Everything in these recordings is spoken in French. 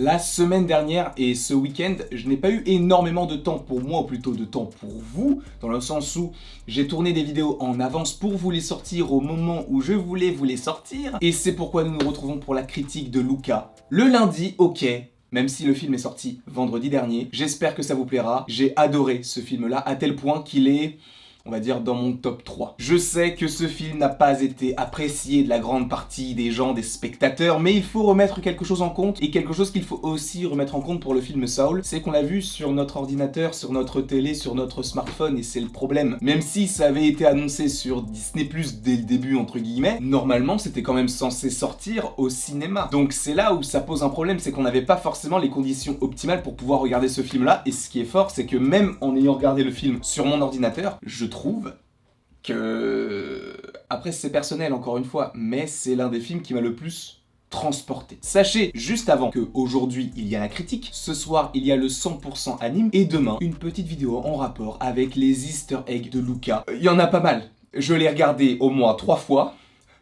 La semaine dernière et ce week-end, je n'ai pas eu énormément de temps pour moi, ou plutôt de temps pour vous, dans le sens où j'ai tourné des vidéos en avance pour vous les sortir au moment où je voulais vous les sortir, et c'est pourquoi nous nous retrouvons pour la critique de Luca. Le lundi, ok, même si le film est sorti vendredi dernier, j'espère que ça vous plaira. J'ai adoré ce film-là, à tel point qu'il est, on va dire, dans mon top 3. Je sais que ce film n'a pas été apprécié de la grande partie des gens, des spectateurs, mais il faut remettre quelque chose en compte, et quelque chose qu'il faut aussi remettre en compte pour le film Soul, c'est qu'on l'a vu sur notre ordinateur, sur notre télé, sur notre smartphone, et c'est le problème. Même si ça avait été annoncé sur Disney+, dès le début, entre guillemets, normalement c'était quand même censé sortir au cinéma. Donc c'est là où ça pose un problème, c'est qu'on n'avait pas forcément les conditions optimales pour pouvoir regarder ce film-là, et ce qui est fort, c'est que même en ayant regardé le film sur mon ordinateur, je trouve que... Après c'est personnel encore une fois, mais c'est l'un des films qui m'a le plus transporté. Sachez, juste avant que aujourd'hui il y a la critique, ce soir il y a le 100% anime, et demain, une petite vidéo en rapport avec les easter eggs de Luca. Il y en a pas mal. Je l'ai regardé au moins 3 fois.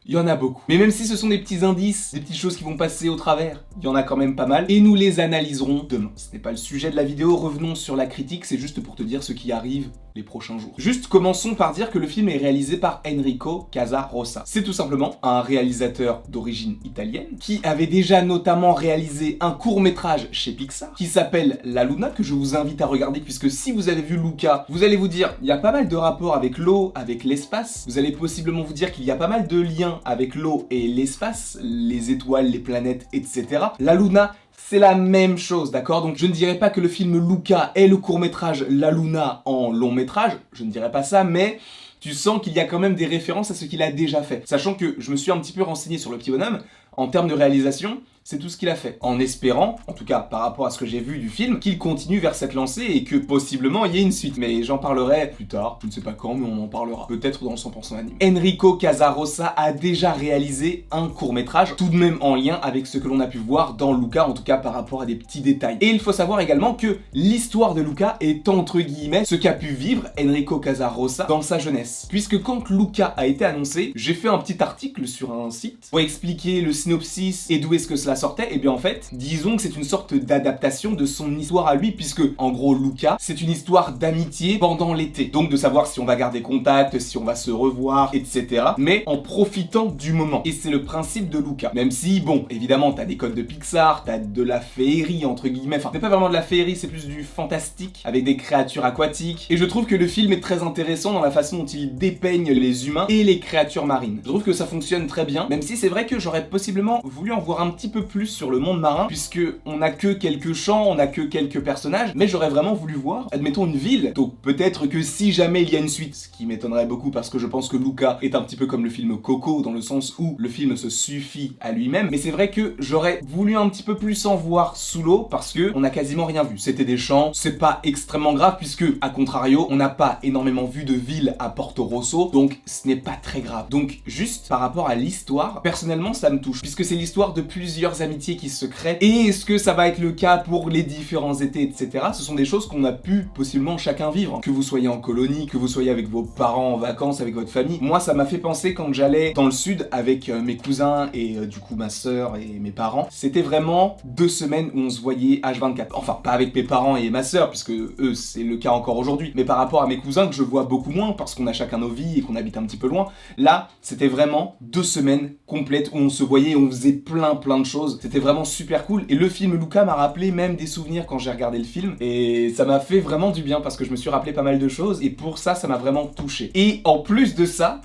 Il y en a beaucoup. Mais même si ce sont des petits indices, des petites choses qui vont passer au travers, il y en a quand même pas mal, et nous les analyserons demain. Ce n'est pas le sujet de la vidéo, revenons sur la critique, c'est juste pour te dire ce qui arrive les prochains jours. Juste commençons par dire que le film est réalisé par Enrico Casarosa. C'est tout simplement un réalisateur d'origine italienne, qui avait déjà notamment réalisé un court-métrage chez Pixar, qui s'appelle La Luna, que je vous invite à regarder, puisque si vous avez vu Luca, vous allez vous dire, il y a pas mal de rapports avec l'eau, avec l'espace, vous allez possiblement vous dire qu'il y a pas mal de liens avec l'eau et l'espace, les étoiles, les planètes, etc. La Luna, c'est la même chose, d'accord? Donc je ne dirais pas que le film Luca est le court-métrage La Luna en long-métrage, je ne dirais pas ça, mais tu sens qu'il y a quand même des références à ce qu'il a déjà fait. Sachant que je me suis un petit peu renseigné sur le petit bonhomme, en termes de réalisation, c'est tout ce qu'il a fait. En espérant, en tout cas par rapport à ce que j'ai vu du film, qu'il continue vers cette lancée et que possiblement il y ait une suite. Mais j'en parlerai plus tard, je ne sais pas quand, mais on en parlera. Peut-être dans le 100% anime. Enrico Casarosa a déjà réalisé un court-métrage, tout de même en lien avec ce que l'on a pu voir dans Luca, en tout cas par rapport à des petits détails. Et il faut savoir également que l'histoire de Luca est entre guillemets ce qu'a pu vivre Enrico Casarosa dans sa jeunesse. Puisque quand Luca a été annoncé, j'ai fait un petit article sur un site pour expliquer le synopsis et d'où est-ce que cela sortait. Et bien en fait, disons que c'est une sorte d'adaptation de son histoire à lui, puisque en gros Luca, c'est une histoire d'amitié pendant l'été. Donc de savoir si on va garder contact, si on va se revoir, etc. Mais en profitant du moment. Et c'est le principe de Luca. Même si, bon, évidemment, t'as des codes de Pixar, t'as de la féerie, entre guillemets. Enfin, c'est pas vraiment de la féerie, c'est plus du fantastique, avec des créatures aquatiques. Et je trouve que le film est très intéressant dans la façon dont il dépeigne les humains et les créatures marines. Je trouve que ça fonctionne très bien, même si c'est vrai que j'aurais possiblement voulu en voir un petit peu plus sur le monde marin, puisque on n'a que quelques champs, on n'a que quelques personnages, mais j'aurais vraiment voulu voir, admettons, une ville. Donc peut-être que si jamais il y a une suite, ce qui m'étonnerait beaucoup parce que je pense que Luca est un petit peu comme le film Coco, dans le sens où le film se suffit à lui-même, mais c'est vrai que j'aurais voulu un petit peu plus en voir sous l'eau, parce que on a quasiment rien vu. C'était des champs, c'est pas extrêmement grave, puisque, à contrario, on n'a pas énormément vu de ville à Porto Rosso, donc ce n'est pas très grave. Donc juste par rapport à l'histoire, personnellement ça me touche, puisque c'est l'histoire de plusieurs amitiés qui se créent, et est-ce que ça va être le cas pour les différents étés, etc. Ce sont des choses qu'on a pu possiblement chacun vivre, que vous soyez en colonie, que vous soyez avec vos parents en vacances, avec votre famille. Moi ça m'a fait penser quand j'allais dans le sud avec mes cousins et du coup ma sœur et mes parents, c'était vraiment 2 semaines où on se voyait H24. Enfin pas avec mes parents et ma sœur, puisque eux c'est le cas encore aujourd'hui, mais par rapport à mes cousins que je vois beaucoup moins parce qu'on a chacun nos vies et qu'on habite un petit peu loin, là c'était vraiment 2 semaines complètes où on se voyait et on faisait plein de choses. C'était vraiment super cool, et le film Luca m'a rappelé même des souvenirs quand j'ai regardé le film, et ça m'a fait vraiment du bien parce que je me suis rappelé pas mal de choses, et pour ça, ça m'a vraiment touché. Et en plus de ça,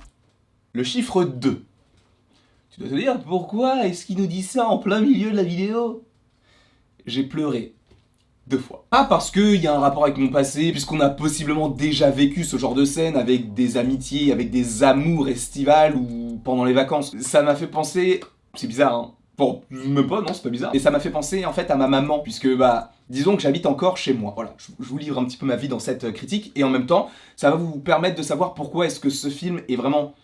le chiffre 2. Tu dois te dire, pourquoi est-ce qu'il nous dit ça en plein milieu de la vidéo? J'ai pleuré 2 fois. Pas parce qu'il y a un rapport avec mon passé, puisqu'on a possiblement déjà vécu ce genre de scène avec des amitiés, avec des amours estivales ou pendant les vacances. Ça m'a fait penser... C'est bizarre, hein? Bon, même pas, non, c'est pas bizarre. Et ça m'a fait penser en fait à ma maman, puisque disons que j'habite encore chez moi. Voilà, je vous livre un petit peu ma vie dans cette critique, et en même temps, ça va vous permettre de savoir pourquoi est-ce que ce film est vraiment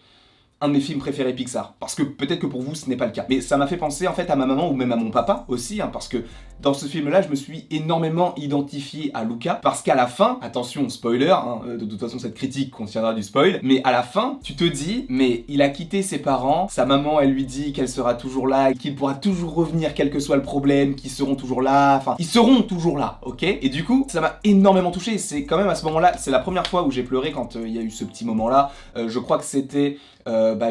un de mes films préférés Pixar. Parce que peut-être que pour vous, ce n'est pas le cas. Mais ça m'a fait penser en fait à ma maman ou même à mon papa aussi, parce que dans ce film-là, je me suis énormément identifié à Luca. Parce qu'à la fin, attention, spoiler, de toute façon cette critique contiendra du spoil, mais à la fin, tu te dis, mais il a quitté ses parents, sa maman, elle lui dit qu'elle sera toujours là, qu'il pourra toujours revenir quel que soit le problème, qu'ils seront toujours là, enfin, ils seront toujours là, ok? Et du coup, ça m'a énormément touché, c'est quand même à ce moment-là, c'est la première fois où j'ai pleuré quand il y a eu ce petit moment-là, je crois que c'était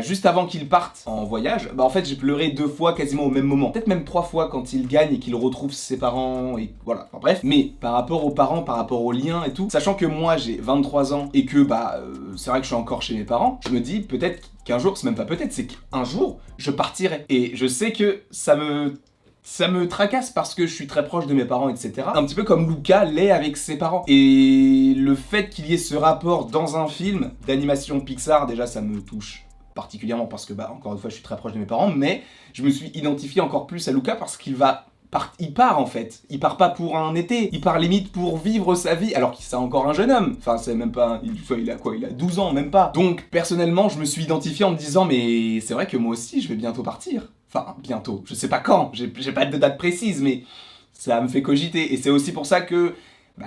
juste avant qu'ils partent en voyage. En fait, j'ai pleuré 2 fois quasiment au même moment, peut-être même 3 fois quand il gagne et qu'il retrouve ses parents, et voilà, enfin bref. Mais par rapport aux parents, par rapport aux liens et tout, sachant que moi j'ai 23 ans et que c'est vrai que je suis encore chez mes parents, je me dis peut-être qu'un jour, c'est même pas peut-être, c'est qu'un jour, je partirai. Et je sais que ça me tracasse parce que je suis très proche de mes parents, etc. Un petit peu comme Luca l'est avec ses parents. Et le fait qu'il y ait ce rapport dans un film d'animation Pixar, déjà ça me touche particulièrement parce que, encore une fois, je suis très proche de mes parents, mais je me suis identifié encore plus à Luca parce qu'il part en fait, il part pas pour un été, il part limite pour vivre sa vie, alors qu'il c'est encore un jeune homme, enfin c'est même pas, il a quoi, il a 12 ans, même pas. Donc personnellement je me suis identifié en me disant mais c'est vrai que moi aussi je vais bientôt partir, enfin bientôt, je sais pas quand, j'ai pas de date précise, mais ça me fait cogiter, et c'est aussi pour ça que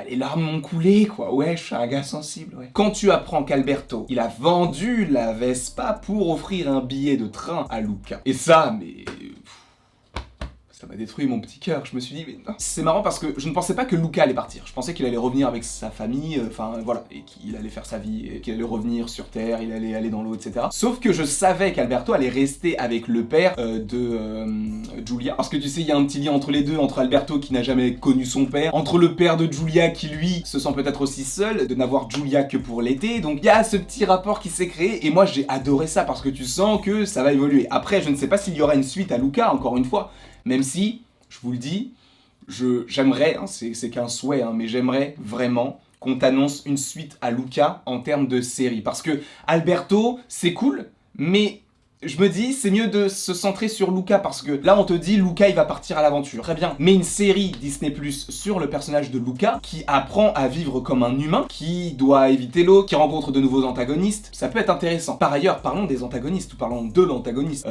les larmes m'ont coulé, quoi. Ouais, je suis un gars sensible, ouais. Quand tu apprends qu'Alberto, il a vendu la Vespa pour offrir un billet de train à Luca. Et ça, mais ça m'a détruit mon petit cœur. Je me suis dit, mais non. C'est marrant parce que je ne pensais pas que Luca allait partir. Je pensais qu'il allait revenir avec sa famille, enfin voilà, et qu'il allait faire sa vie, et qu'il allait revenir sur Terre, il allait aller dans l'eau, etc. Sauf que je savais qu'Alberto allait rester avec le père de Giulia. Parce que tu sais, il y a un petit lien entre les deux, entre Alberto qui n'a jamais connu son père, entre le père de Giulia qui lui se sent peut-être aussi seul, de n'avoir Giulia que pour l'été. Donc il y a ce petit rapport qui s'est créé, et moi j'ai adoré ça parce que tu sens que ça va évoluer. Après, je ne sais pas s'il y aura une suite à Luca, encore une fois. Même si, je vous le dis, j'aimerais, c'est qu'un souhait, mais j'aimerais vraiment qu'on t'annonce une suite à Luca en termes de série. Parce que Alberto, c'est cool, mais je me dis, c'est mieux de se centrer sur Luca, parce que là, on te dit, Luca, il va partir à l'aventure. Très bien. Mais une série Disney+ sur le personnage de Luca, qui apprend à vivre comme un humain, qui doit éviter l'eau, qui rencontre de nouveaux antagonistes, ça peut être intéressant. Par ailleurs, parlons des antagonistes, ou parlons de l'antagoniste.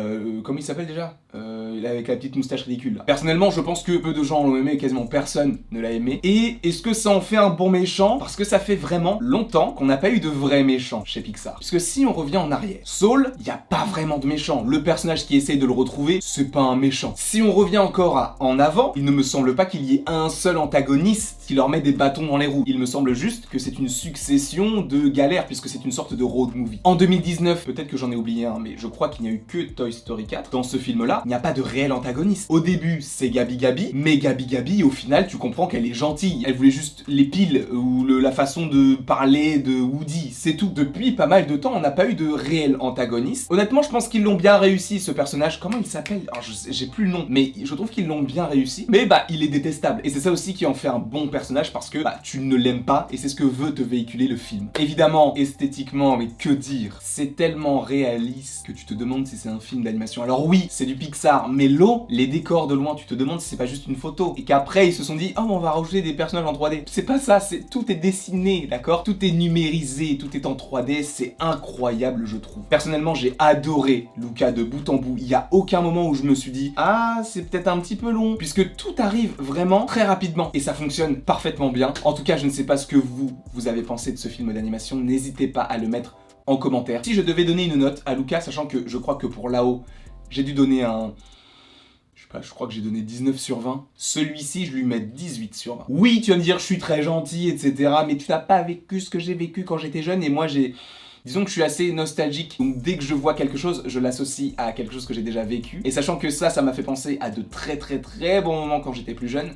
Comment il s'appelle déjà il est avec la petite moustache ridicule, là. Personnellement, je pense que peu de gens l'ont aimé, quasiment personne ne l'a aimé. Et est-ce que ça en fait un bon méchant? Parce que ça fait vraiment longtemps qu'on n'a pas eu de vrais méchants chez Pixar. Puisque si on revient en arrière, Saul, il n'y a pas vraiment de méchant. Le personnage qui essaye de le retrouver, c'est pas un méchant. Si on revient encore en avant, il ne me semble pas qu'il y ait un seul antagoniste qui leur met des bâtons dans les roues. Il me semble juste que c'est une succession de galères, puisque c'est une sorte de road movie. En 2019, peut-être que j'en ai oublié un, mais je crois qu'il n'y a eu que Toy Story 4. Dans ce film-là, il n'y a pas de réel antagoniste. Au début, c'est Gabi, mais Gabi, au final, tu comprends qu'elle est gentille. Elle voulait juste les piles ou la façon de parler de Woody, c'est tout. Depuis pas mal de temps, on n'a pas eu de réel antagoniste. Honnêtement, je pense qu'ils l'ont bien réussi, ce personnage. Comment il s'appelle? Alors, j'ai plus le nom, mais je trouve qu'ils l'ont bien réussi. Mais il est détestable. Et c'est ça aussi qui en fait un bon personnage, parce que tu ne l'aimes pas, et c'est ce que veut te véhiculer le film. Évidemment, esthétiquement, mais que dire? C'est tellement réaliste que tu te demandes si c'est un film d'animation. Alors oui, c'est du Pixar, mais l'eau, les décors de loin, tu te demandes si c'est pas juste une photo. Et qu'après, ils se sont dit, oh, on va rajouter des personnages en 3D. C'est pas ça, tout est dessiné, d'accord? Tout est numérisé, tout est en 3D, c'est incroyable, je trouve. Personnellement, j'ai adoré Luca de bout en bout. Il y a aucun moment où je me suis dit, ah, c'est peut-être un petit peu long, puisque tout arrive vraiment très rapidement. Et ça fonctionne parfaitement bien. En tout cas, je ne sais pas ce que vous avez pensé de ce film d'animation. N'hésitez pas à le mettre en commentaire. Si je devais donner une note à Luca, sachant que je crois que pour là-haut, j'ai dû donner un... je crois que j'ai donné 19 sur 20. Celui-ci, je lui mets 18 sur 20. Oui, tu vas me dire, je suis très gentil, etc. Mais tu n'as pas vécu ce que j'ai vécu quand j'étais jeune, et moi, disons que je suis assez nostalgique. Donc dès que je vois quelque chose, je l'associe à quelque chose que j'ai déjà vécu. Et sachant que ça m'a fait penser à de très bons moments quand j'étais plus jeune,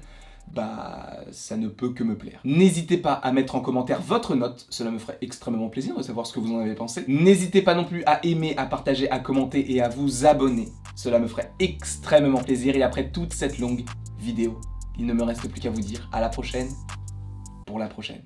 ça ne peut que me plaire. N'hésitez pas à mettre en commentaire votre note, cela me ferait extrêmement plaisir de savoir ce que vous en avez pensé. N'hésitez pas non plus à aimer, à partager, à commenter et à vous abonner. Cela me ferait extrêmement plaisir. Et après toute cette longue vidéo, il ne me reste plus qu'à vous dire à la prochaine pour la prochaine.